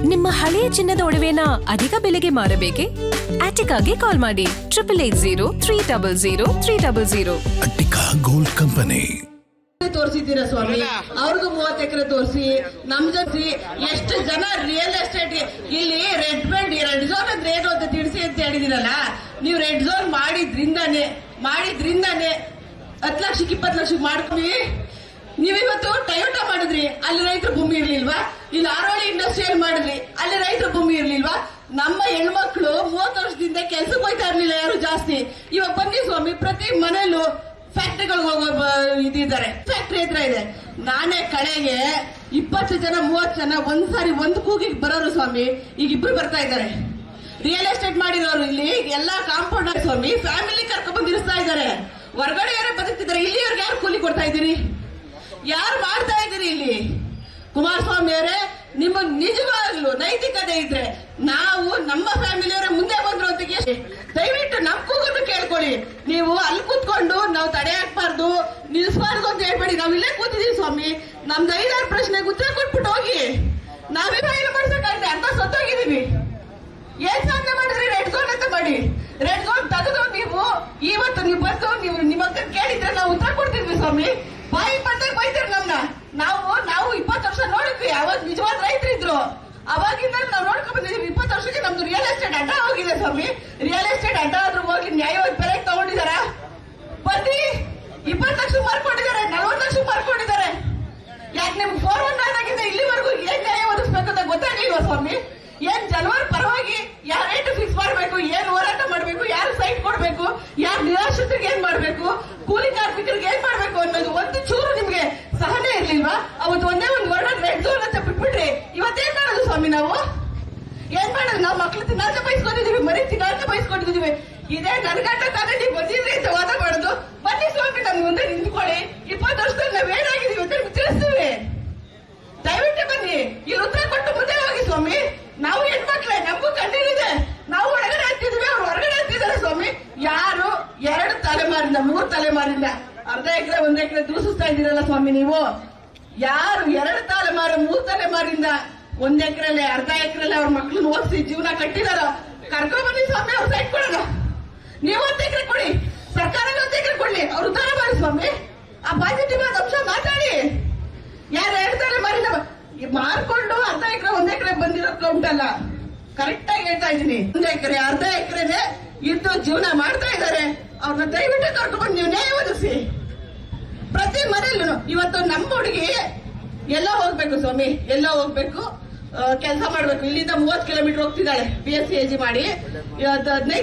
ನಿಮ್ಮ ಹಳೆಯ ಚಿನ್ನದ ಒಡವೆನ ಅಧಿಕ ಬೆಲೆಗೆ ಮಾರಬೇಕೆ? ಆಟಿಕಾಗೆ ಕಾಲ್ ಮಾಡಿ 8880 ಅಟ್ಟಿಕಾ ಗೋಲ್ಡ್ ಕಂಪನಿ. ತೋರಿಸಿದ್ದೀರಾ ಸ್ವಾಮಿ, ಅವ್ರಿಗೂ 30 ಎಕರೆ ತೋರಿಸಿ, ನಮ್ ಜೊತೆ ಎಷ್ಟು ಜನ ರಿಯಲ್ ಎಸ್ಟೇಟ್ ಇಲ್ಲಿ ರೆಡ್ ಝೋನ್ ಅಂದ್ರೆ ಏನು ಅಂತ ತಿಳಿಸಿ ಅಂತ ಹೇಳಿದಿರಲ್ಲ. ನೀವು ರೆಡ್ ಝೋನ್ ಮಾಡಿದ್ರಿಂದಾನೆ 10 ಲಕ್ಷಕ್ಕೆ 20 ಲಕ್ಷಕ್ಕೆ ಮಾಡ್ಕೊಂಡು ನೀವಿವತ್ತು ಟೊಯೋಟಾ ಮಾಡಿದ್ರಿ, ಅಲ್ಲಿ ರೈತರ ಭೂಮಿ ಇರ್ಲಿಲ್ವಾ? ಇಲ್ಲಿ ಆರೋಳಿ ಇಂಡಸ್ಟ್ರಿಯಲ್ ಮಾಡಿದ್ರಿ, ಅಲ್ಲಿ ರೈತರ ಭೂಮಿ ಇರ್ಲಿಲ್ವಾ? ನಮ್ಮ ಹೆಣ್ಮಕ್ಳು 30 ವರ್ಷದಿಂದ ಕೆಲ್ಸಕ್ಕೆ ಹೋಯ್ತಾ ಇರ್ಲಿಲ್ಲ ಯಾರು ಜಾಸ್ತಿ. ಇವಾಗ ಬನ್ನಿ ಸ್ವಾಮಿ, ಪ್ರತಿ ಮನೇಲೂ ಫ್ಯಾಕ್ಟ್ರಿಗಳಿಗೆ ಹೋಗೋ ಇದಿದ್ದಾರೆ, ಫ್ಯಾಕ್ಟ್ರಿ ಹತ್ರ ಇದೆ. ನಾನೇ ಕಡೆಗೆ 20 ಜನ 30 ಜನ ಒಂದ್ಸಾರಿ ಒಂದು ಕೂಗಿಗೆ ಬರೋರು ಸ್ವಾಮಿ. ಈಗ ಇಬ್ರು ಬರ್ತಾ ಇದ್ದಾರೆ ರಿಯಲ್ ಎಸ್ಟೇಟ್ ಮಾಡಿರೋರು. ಇಲ್ಲಿ ಎಲ್ಲಾ ಕಾಂಪೌಂಡ್ ಸ್ವಾಮಿ ಫ್ಯಾಮಿಲಿ ಕರ್ಕೊಂಡ್ ಬಂದಿರಿಸ್ತಾ ಇದ್ದಾರೆ. ಹೊರಗಡೆ ಯಾರೇ ಬದುಕ್ತಿದ್ದಾರೆ, ಇಲ್ಲಿ ಅವ್ರಿಗೆ ಯಾರು ಕೂಲಿ ಕೊಡ್ತಾ ಇದ್ದೀರಿ? ಯಾರು ಮಾಡ್ತಾ ಇದ್ದೀರಿ ಇಲ್ಲಿ? ಕುಮಾರಸ್ವಾಮಿ ಅವರೇ, ನಿಮಗ್ ನಿಜವಾಗ್ಲು ನೈತಿಕತೆ ಇದ್ರೆ ನಾವು ನಮ್ಮ ಫ್ಯಾಮಿಲಿಯವರೇ ಮುಂದೆ ಬಂದ್ರು ಅಂತ ದಯವಿಟ್ಟು ನಮ್ ಕೂಗನ್ನು ಕೇಳ್ಕೊಳ್ಳಿ. ನೀವು ಅಲ್ಲಿ ಕೂತ್ಕೊಂಡು ನಾವು ತಡೆ ಹಾಕ್ಬಾರ್ದು, ನಿಲ್ಸ್ಬಾರ್ದು ಅಂತ ಹೇಳ್ಬೇಡಿ. ನಾವ್ ಇಲ್ಲೇ ಕೂತಿದೀವಿ ಸ್ವಾಮಿ, ನಮ್ದು 5-6 ಪ್ರಶ್ನೆಗೆ ಉತ್ತರ ಕೊಟ್ಬಿಟ್ಟು ಹೋಗಿ. ನಾವೇ ಏನು ಮಾಡ್ಸಕ್ಕಾಗದೆ ಅಂತ ಸತ್ತೋಗಿದೀವಿ. ಏನ್ ಸಾಧನೆ ಮಾಡಿದ್ರಿ? ರೆಡ್ ಝೋನ್ ಅಂತ ಮಾಡಿ, ರೆಡ್ ಝೋನ್ ತೆಗೆದು ನೀವು ಇವತ್ತು ನೀವು ಬಂದು ನೀವು ನಿಮ್ಮ ಅಕ್ಕ ಕೇಳಿದ್ರೆ ನಾವು ಉತ್ತರ ಕೊಡ್ತಿದ್ವಿ ಸ್ವಾಮಿ. ಬಾಯಿ ಬಂದಾಗ ಬೈತಾರೆ ನಮ್ನ. ನಾವು 20 ವರ್ಷ ನೋಡಿದ್ವಿ, ಅವಾಗ ನಿಜವಾದ ರೈತರಿದ್ರು. ಅವಾಗಿಂದ ನಾವು ನೋಡ್ಕೊಂಡ್ ಬಂದಿದ್ದೀವಿ. 20 ವರ್ಷಕ್ಕೆ ನಮ್ದು ರಿಯಲ್ ಎಸ್ಟೇಟ್ ಅಡ್ಡ ಹೋಗಿದೆ ಸ್ವಾಮಿ. ರಿಯಲ್ ಎಸ್ಟೇಟ್ ಅಡ್ಡ ಆದ್ರೂ ಹೋಗಿ ನ್ಯಾಯವಾಗಿ ಬೆಲೆ ತಗೊಂಡಿದಾರ? ಬಂದಿ 20 ಲಕ್ಷ ಮಾರ್ಕೊಂಡಿದ್ದಾರೆ, 40 ಲಕ್ಷ ಮಾರ್ಕೊಂಡಿದ್ದಾರೆ. ಯಾಕೆ ನಿಮ್ಗೆ 419 ಇಲ್ಲಿವರೆಗೂ ಏನ್ ನ್ಯಾಯ ಒದಗಿಸ್ಬೇಕು ಅಂತ ಗೊತ್ತಾಗ್ಲಿಲ್ವಾ ಸ್ವಾಮಿ? ಏನ್ ಜನವರ ಪರವಾಗಿ ಯಾರ ರೇಟ್ ಫಿಕ್ಸ್ ಮಾಡ್ಬೇಕು, ಏನ್ ಹೋರಾಟ ಮಾಡ್ಬೇಕು, ಯಾರು ಸೈಟ್ ಕೊಡ್ಬೇಕು, ಯಾರು ನಿರಾಶ್ರಿತರಿಗೆ ಏನ್ ಮಾಡ್ಬೇಕು, ಕೂಲಿ ಕಾರ್ಮಿಕರಿಗೆ ಏನ್ ಮಾಡ್ಬೇಕು ಅನ್ನೋದು ಒಂದು ಚೂರು ನಿಮ್ಗೆ ಸಹನೆ ಇರ್ಲಿಲ್ವಾ? ಅವತ್ತು ಒಂದೇ ಒಂದು ವರ್ಡ್ ರೆಡ್ ಝೋನ್ ಅಂತ ಬಿಟ್ಬಿಟ್ರಿ. ಇವತ್ತೇನ್ ಮಾಡೋದು ಸ್ವಾಮಿ? ನಾವು ಏನ್ ಮಾಡೋದು? ನಾವು ಮಕ್ಳು ತಿನ್ನಾಕ ಬಯಸ್ಕೊಂಡಿದೀವಿ, ಮರಿ ತಿನ್ನಾಕ ಬಯಸ್ಕೊಂಡಿದೀವಿ. ಇದೇ ನನ್ಗಂಟ ತಾನೇ ನೀವು ಬಂದಿದ್ರಿ ಅಂತ ವಾದ ಮಾಡೋದು? ಬನ್ನಿ ಸ್ವಾಮಿ, ನಮ್ ಮುಂದೆ ನಿಂತ್ಕೊಳ್ಳಿ. 20 ವರ್ಷದಲ್ಲಿ ನಾವ್ ಏನಾಗಿದೀವಿ ಅಂತ ತಿಳಿಸ್ತೀವಿ. ದಯವಿಟ್ಟು ಬನ್ನಿ, ಇಲ್ಲಿ ಉತ್ತರ ಕೊಟ್ಟು ಮುಂದೆ ಹೋಗಿ ಸ್ವಾಮಿ. ನಾವು ಹೆಣ್ಮಕ್ಳೆ, ನಮಗೂ ಕಣ್ಣೀರಿದೆ. ನಾವು ಒಳಗಡೆ ಹತ್ತಿದ್ವಿ, ಅವ್ರು ಹೊರಗಡೆ ಹತ್ತಿದ್ದಾರೆ ಸ್ವಾಮಿ. ಯಾರು 2 ತಲೆಮಾರಿಂದ 3 ತಲೆಮಾರಿಂದ ಅರ್ಧ ಎಕರೆ 1 ಎಕರೆ ದೂಸಿಸ್ತಾ ಇದ್ದೀರಲ್ಲ ಸ್ವಾಮಿ ನೀವು. ಯಾರು 2 ತಲೆಮಾರು 3 ತಲೆಮಾರಿಂದ 1 ಎಕರೆಲೆ ಅರ್ಧ ಎಕರೆಲೆ ಅವ್ರ ಮಕ್ಳನ್ನ ಓದಿಸಿ ಜೀವನ ಕಟ್ಟಿದಾರ, ಕರ್ಕೊಂಡ್ ಬನ್ನಿ ಸ್ವಾಮಿ. ಅವ್ರ ಸೈಟ್ ಕೊಡೋಣ. ನೀವು 1 ಎಕರೆ ಕೊಡಿ, ಸರ್ಕಾರನೇ 1 ಎಕರೆ ಕೊಡ್ಲಿ, ಅವ್ರು ಉದ್ಧಾರ ಮಾಡಿ ಸ್ವಾಮಿ. ಆ ಪಾಸಿಟಿವ್ ಆದ ಅಂಶ ಮಾತಾಡಿ. ಯಾರು 2 ತಲೆಮಾರಿಂದ ಮಾರ್ಕೊಂಡು ಅರ್ಧ ಎಕರೆ 1 ಎಕರೆ ಬಂದಿರೋ ಕೌಂಟ್ ಅಲ್ಲ, ಕರೆಕ್ಟ್ ಆಗಿ ಹೇಳ್ತಾ ಇದ್ದೀನಿ. 1 ಎಕರೆ ಅರ್ಧ ಎಕರೆನೆ ಇದ್ದು ಜೀವನ ಮಾಡ್ತಾ ಇದ್ದಾರೆ. ಅವ್ರನ್ನ ದಯವಿಟ್ಟು ಕರ್ಕೊಂಡ್ಬಂದು ನೀವು ನ್ಯಾಯ ಒದಗಿಸಿ. ಪ್ರತಿ ಮನೆಯಲ್ಲೂ ಇವತ್ತು ನಮ್ಮ ಹುಡುಗಿ ಎಲ್ಲ ಹೋಗ್ಬೇಕು ಸ್ವಾಮಿ, ಎಲ್ಲ ಹೋಗ್ಬೇಕು, ಕೆಲಸ ಮಾಡ್ಬೇಕು. ಇಲ್ಲಿಂದ 30 ಕಿಲೋಮೀಟರ್ ಹೋಗ್ತಿದ್ದಾಳೆ BSc AG ಮಾಡಿ. 15